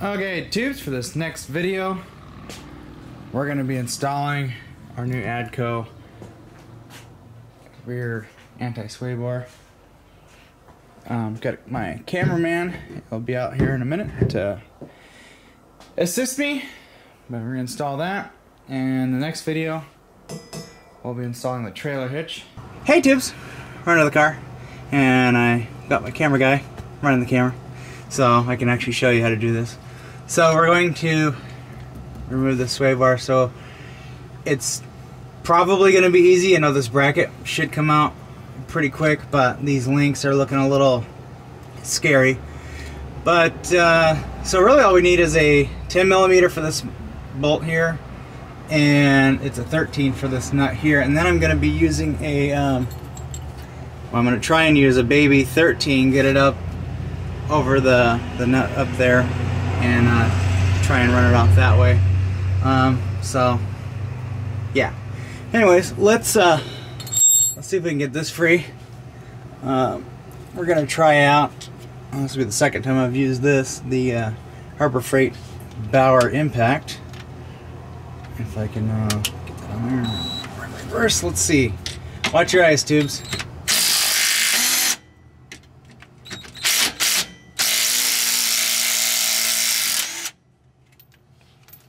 Okay, tubes, for this next video, we're going to be installing our new Addco rear anti-sway bar. Got my cameraman, he'll be out here in a minute to assist me, but we're going to install that. And the next video, we'll be installing the trailer hitch. Hey tubes, running the car, and I got my camera guy running the camera, so I can actually show you how to do this. So we're going to remove the sway bar, so it's probably going to be easy. I know this bracket should come out pretty quick, but these links are looking a little scary. But so really all we need is a 10mm for this bolt here, and it's a 13 for this nut here. And then I'm going to be using a I'm going to try and use a baby 13, get it up over the nut up there, and try and run it off that way. So yeah. Anyways, let's see if we can get this free. We're gonna try out. This will be the second time I've used this, the Harbor Freight Bauer Impact. If I can get that on there. Reverse. Let's see. Watch your eyes, tubes.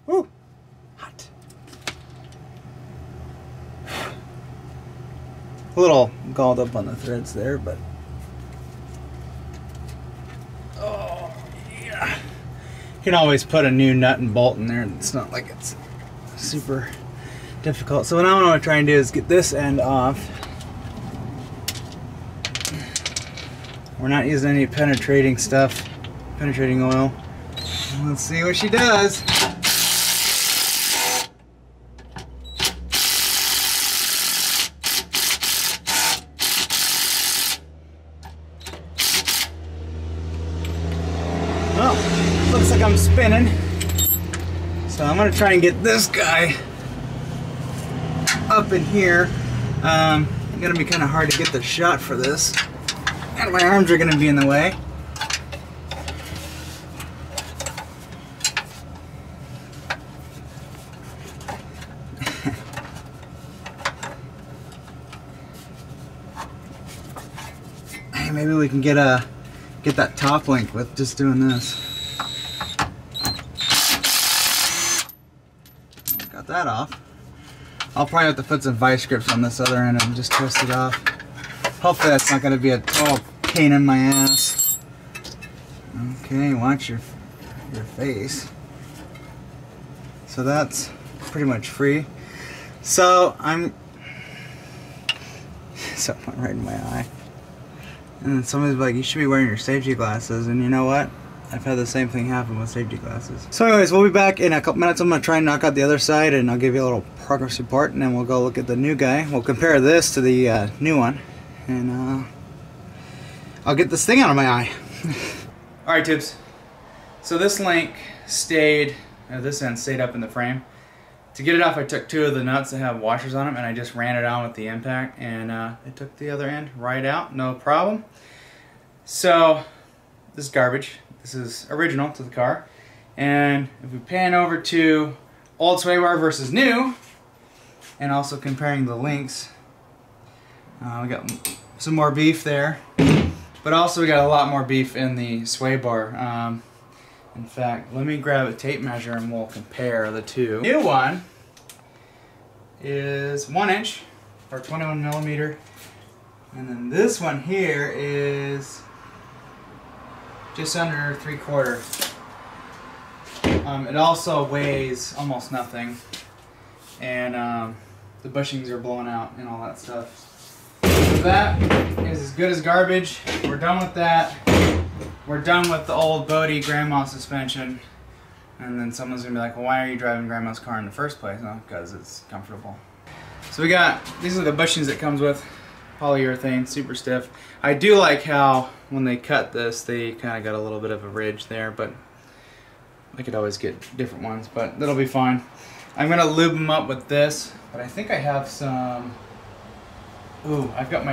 Woo! Hot. A little galled up on the threads there, but oh yeah. You can always put a new nut and bolt in there. It's not like it's super difficult. So now what I'm going to try and do is get this end off. We're not using any penetrating stuff, penetrating oil. Let's see what she does. Well, looks like I'm spinning. So I'm going to try and get this guy up in here. It's going to be kind of hard to get the shot for this, and my arms are going to be in the way. Hey, maybe we can get that top link with just doing this. Got that off. I'll probably have to put some vice grips on this other end and just twist it off. Hopefully that's not going to be a total pain in my ass. Okay, watch your face. So that's pretty much free. So something right in my eye. And then somebody's like, you should be wearing your safety glasses. And you know what? I've had the same thing happen with safety glasses. So anyways, we'll be back in a couple minutes. I'm going to try and knock out the other side, and I'll give you a little progress report, and then we'll go look at the new guy. We'll compare this to the new one, and I'll get this thing out of my eye. Alright tubes, so this link stayed, this end stayed up in the frame. To get it off, I took two of the nuts that have washers on them, and I just ran it on with the impact, and it took the other end right out, no problem. So this is garbage. This is original to the car. And if we pan over to old sway bar versus new, and also comparing the links, we got some more beef there, but also we got a lot more beef in the sway bar. In fact, let me grab a tape measure and we'll compare the two. New one is 1 inch or 21mm, and then this one here is just under 3/4. It also weighs almost nothing, and the bushings are blown out and all that stuff. So that is as good as garbage. We're done with that. We're done with the old Bodie grandma suspension. And then someone's gonna be like, well, why are you driving grandma's car in the first place? No, because it's comfortable. So we got, these are the bushings it comes with. Polyurethane, super stiff. I do like how when they cut this, they kind of got a little bit of a ridge there, but I could always get different ones, but that'll be fine. I'm gonna lube them up with this, but I think I have some, ooh, I've got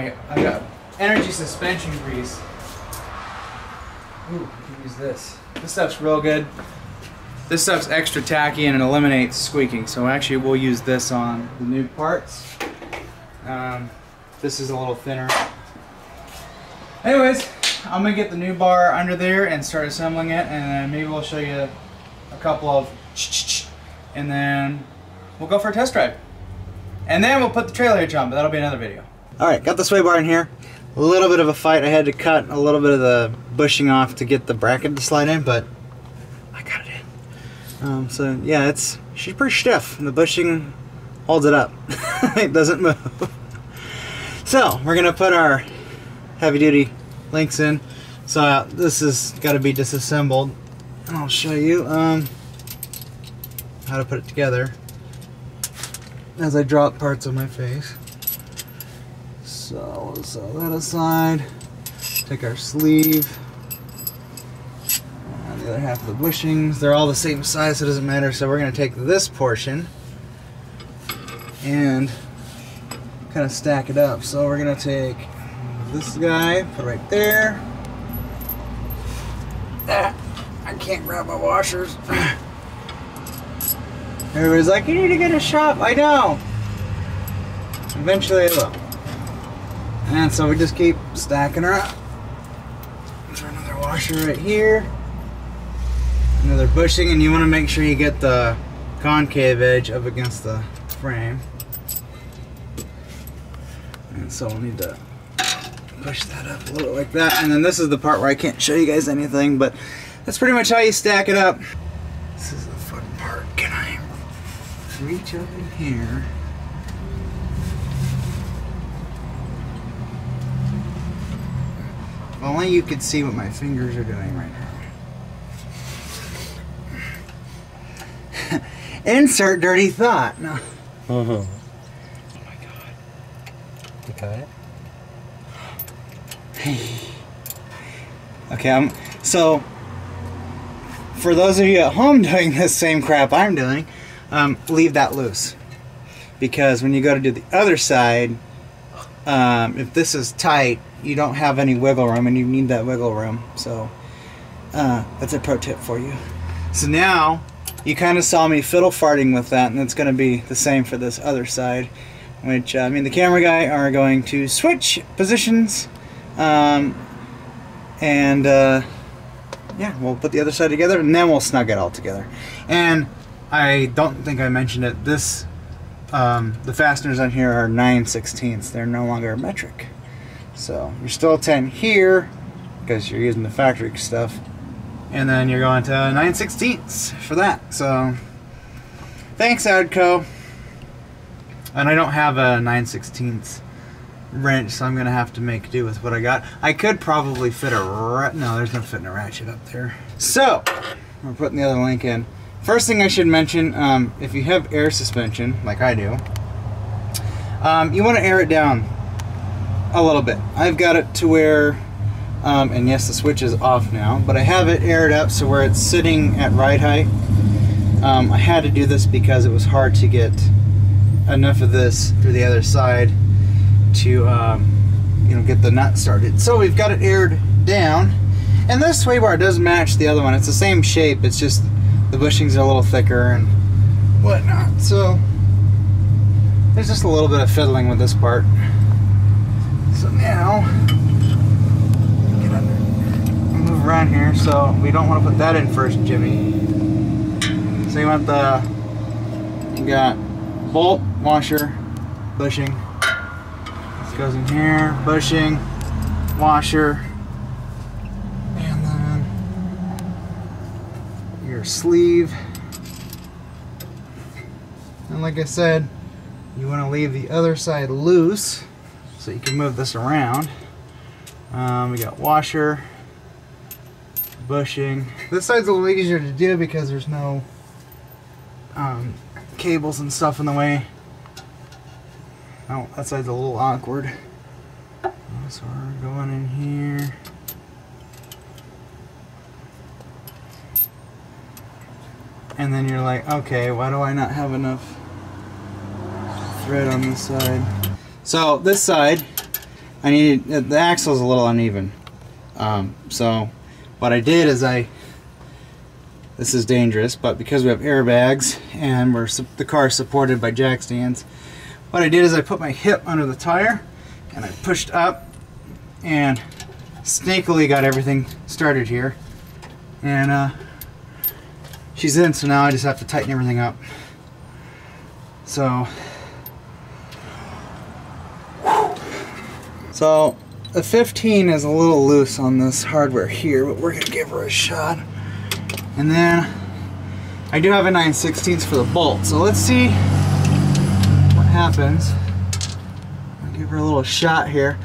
energy suspension grease. Ooh, I can use this. This stuff's real good. This stuff's extra tacky and it eliminates squeaking, so actually we'll use this on the new parts. This is a little thinner. Anyways, I'm gonna get the new bar under there and start assembling it, and then maybe we'll show you a couple of and then we'll go for a test drive. And then we'll put the trailer hitch on, but that'll be another video. Alright, got the sway bar in here. A little bit of a fight. I had to cut a little bit of the bushing off to get the bracket to slide in, but I got it in. So yeah, she's pretty stiff, and the bushing holds it up. It doesn't move. So we're gonna put our heavy duty links in. So this has got to be disassembled. I'll show you how to put it together as I drop parts on my face. So we'll set that aside. Take our sleeve. And the other half of the bushings. They're all the same size, so it doesn't matter. So we're going to take this portion and kind of stack it up. So we're going to take this guy, put it right there. I can't grab my washers. Everybody's like, you need to get a shop. I know. Eventually I will. And so we just keep stacking her up. There's another washer right here. Another bushing, and you want to make sure you get the concave edge up against the frame. And so we'll need to push that up a little like that. And then this is the part where I can't show you guys anything, but that's pretty much how you stack it up. This is the fun part. Can I reach up in here? If only you could see what my fingers are doing right now. Insert dirty thought. No. Oh my god. You got it? Okay, so for those of you at home doing this same crap I'm doing, leave that loose, because when you go to do the other side, if this is tight, you don't have any wiggle room, and you need that wiggle room. So that's a pro tip for you. So now you kind of saw me fiddle farting with that, and it's going to be the same for this other side, which me and the camera guy are going to switch positions, yeah, we'll put the other side together, and then we'll snug it all together. And I don't think I mentioned it, this the fasteners on here are 9/16. They're no longer metric. So you're still 10 here because you're using the factory stuff, and then you're going to 9/16 for that. So thanks, Addco. And I don't have a 9/16 wrench, so I'm gonna have to make do with what I got. I could probably fit a no, there's no fitting a ratchet up there. So we're putting the other link in. First thing I should mention, if you have air suspension like I do, you want to air it down a little bit. I've got it to where, and yes, the switch is off now, but I have it aired up so where it's sitting at ride height. I had to do this because it was hard to get enough of this through the other side to you know, get the nut started. So we've got it aired down, and this sway bar does match the other one. It's the same shape, it's just the bushings are a little thicker and whatnot. So there's just a little bit of fiddling with this part. So now get under, move around here. So we don't want to put that in first, Jimmy. So you want you got bolt, washer, bushing. This goes in here, bushing, washer, and then your sleeve. And like I said, you want to leave the other side loose so you can move this around. We got washer, bushing. This side's a little easier to do because there's no cables and stuff in the way. Oh, that side's a little awkward. So we're going in here. And then you're like, okay, why do I not have enough thread on this side? So this side, I needed, the axle's a little uneven. So what I did is I this is dangerous, but because we have airbags and the car is supported by jack stands, what I did is I put my hip under the tire and I pushed up and snakily got everything started here. And she's in, so now I just have to tighten everything up. So the 15 is a little loose on this hardware here, but we're gonna give her a shot. And then I do have a 9/16 for the bolt, so let's see what happens. I'll give her a little shot here.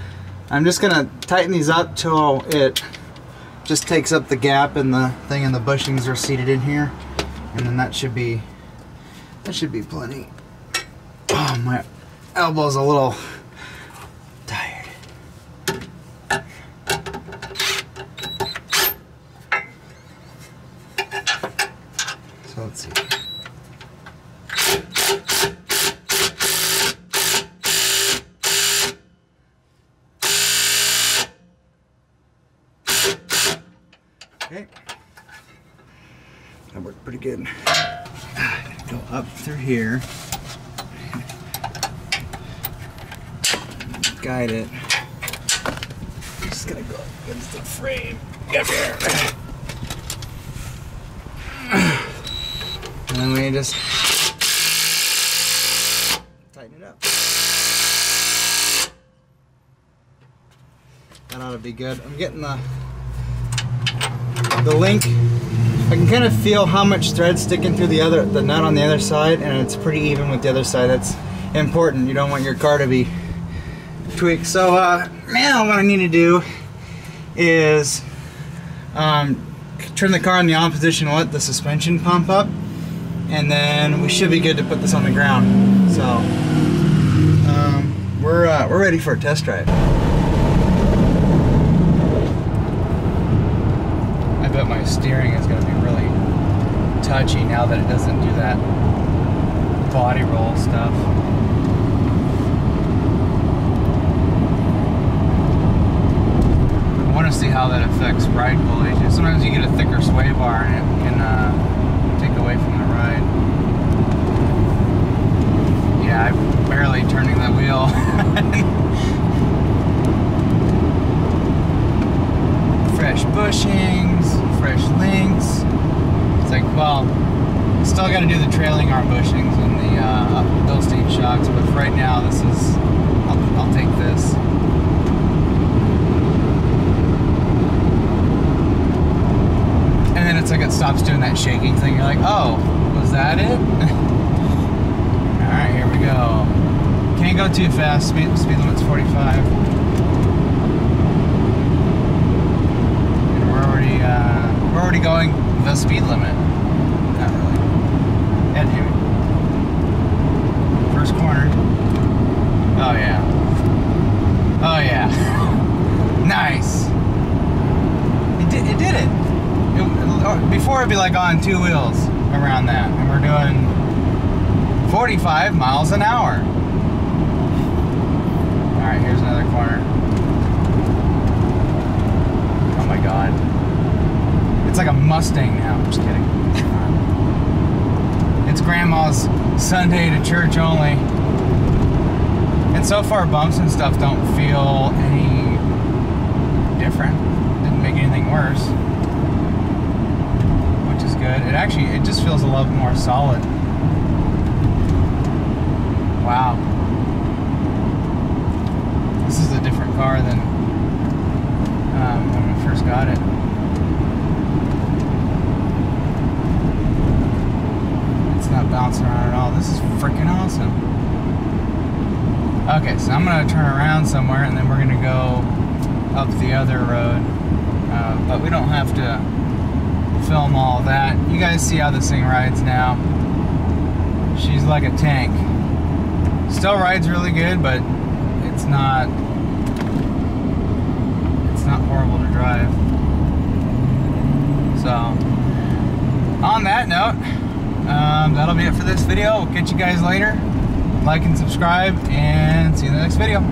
I'm just gonna tighten these up till it just takes up the gap in the thing, and the bushings are seated in here, and then that should be plenty. Oh, my elbow's a little tired. So let's see. Okay, that worked pretty good. Go up through here, guide it. Just gonna go against the frame. Get here. And then we just tighten it up. That ought to be good. I'm getting the link. I can kind of feel how much thread's sticking through the nut on the other side, and it's pretty even with the other side. That's important. You don't want your car to be tweaked. So now what I need to do is turn the car in the on position and let the suspension pump up, and then we should be good to put this on the ground. So we're ready for a test drive. I bet my steering is going to be really touchy now that it doesn't do that body roll stuff. I want to see how that affects ride quality. Sometimes you get a thicker sway bar and it can take away from the ride. Yeah, I'm barely turning the wheel. Fresh bushings, fresh links. It's like, well, still got to do the trailing arm bushings and the Bilstein shocks, but for right now, this is, I'll take this. And then it's like it stops doing that shaking thing. You're like, oh, was that it? Alright, here we go. Can't go too fast. Speed limit's 45. We're already going the speed limit. Not really. Yeah, dude. First corner. Oh yeah. Oh yeah. Nice. It did it. Before it'd be like on two wheels around that, and we're doing 45 miles an hour. All right, here's another corner. Oh my God. It's like a Mustang now. I'm just kidding. It's Grandma's Sunday to church only. And so far, bumps and stuff don't feel any different. Didn't make anything worse, which is good. It just feels a lot more solid. Wow. This is a different car than when we first got it. Not bouncing around at all. This is freaking awesome. Okay, so I'm gonna turn around somewhere and then we're gonna go up the other road, but we don't have to film all that. You guys see how this thing rides now. She's like a tank. Still rides really good, but it's not horrible to drive. So on that note, that'll be it for this video. We'll catch you guys later. Like and subscribe, and see you in the next video.